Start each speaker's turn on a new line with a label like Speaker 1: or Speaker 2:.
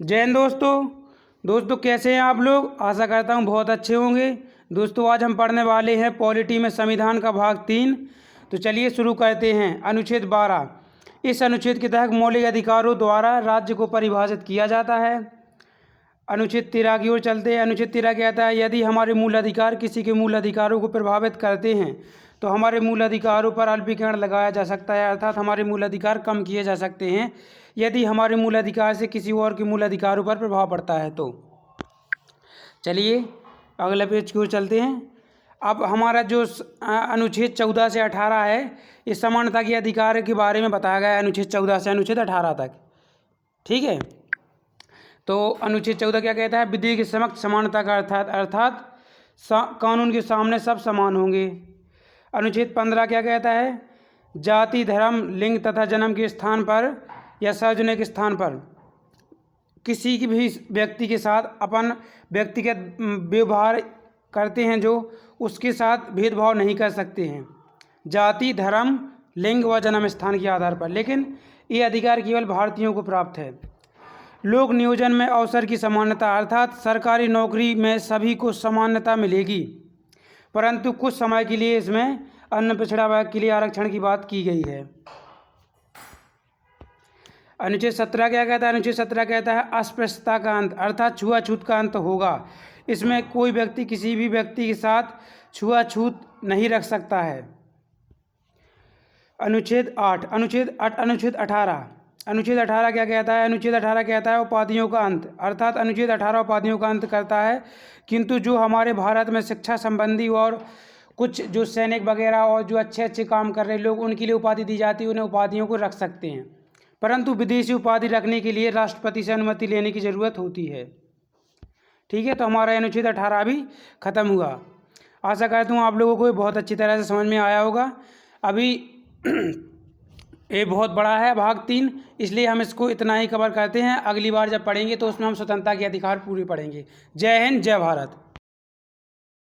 Speaker 1: जय हिंद दोस्तों कैसे हैं आप लोग। आशा करता हूं बहुत अच्छे होंगे। दोस्तों आज हम पढ़ने वाले हैं पॉलिटी में संविधान का भाग 3। तो चलिए शुरू करते हैं। अनुच्छेद 12। इस अनुच्छेद के तहत मौलिक अधिकारों द्वारा राज्य को परिभाषित किया जाता है। अनुच्छेद 13 की ओर चलते हैं। अनुच्छेद 13 कहता है यदि हमारे मूल अधिकार किसी के मूल अधिकारों को प्रभावित करते हैं तो हमारे मूल अधिकारों पर अल्पीकरण लगाया जा सकता है, अर्थात हमारे मूल अधिकार कम किए जा सकते हैं यदि हमारे मूल अधिकार से किसी और के मूल अधिकारों पर प्रभाव पड़ता है। तो चलिए अगले पेज की ओर चलते हैं। अब हमारा जो अनुच्छेद 14 से 18 है, इस समानता के अधिकार के बारे में बताया गया है अनुच्छेद 14 से अनुच्छेद 18 तक। ठीक है, तो अनुच्छेद 14 क्या कहता है? विधि के समक्ष समानता का अर्थात कानून के सामने सब समान होंगे। अनुच्छेद 15 क्या कहता है? जाति, धर्म, लिंग तथा जन्म के स्थान पर या सार्वजनिक स्थान पर किसी की भी व्यक्ति के साथ अपन व्यक्तिगत व्यवहार करते हैं जो उसके साथ भेदभाव नहीं कर सकते हैं जाति, धर्म, लिंग व जन्म स्थान के आधार पर। लेकिन ये अधिकार केवल भारतीयों को प्राप्त है। लोक नियोजन में अवसर की समानता, अर्थात सरकारी नौकरी में सभी को समानता मिलेगी, परंतु कुछ समय के लिए इसमें अन्य पिछड़ा वर्ग के लिए आरक्षण की बात की गई है। अनुच्छेद 17 क्या कहता है? अनुच्छेद 17 कहता है अस्पृश्यता का अंत, अर्थात छुआछूत का अंत होगा। इसमें कोई व्यक्ति किसी भी व्यक्ति के साथ छुआछूत नहीं रख सकता है। अनुच्छेद 8। अनुच्छेद 18। अनुच्छेद 18 क्या कहता है? अनुच्छेद 18 कहता है उपाधियों का अंत, अर्थात अनुच्छेद 18 उपाधियों का अंत करता है। किंतु जो हमारे भारत में शिक्षा संबंधी और कुछ जो सैनिक वगैरह और जो अच्छे अच्छे काम कर रहे लोग उनके लिए उपाधि दी जाती है, उन्हें उपाधियों को रख सकते हैं, परंतु विदेशी उपाधि रखने के लिए राष्ट्रपति से अनुमति लेने की ज़रूरत होती है। ठीक है, तो हमारा अनुच्छेद 18 भी खत्म हुआ। आशा करता हूँ आप लोगों को बहुत अच्छी तरह से समझ में आया होगा। अभी ये बहुत बड़ा है भाग 3, इसलिए हम इसको इतना ही कवर करते हैं। अगली बार जब पढ़ेंगे तो उसमें हम स्वतंत्रता के अधिकार पूरे पढ़ेंगे। जय हिंद, जय भारत।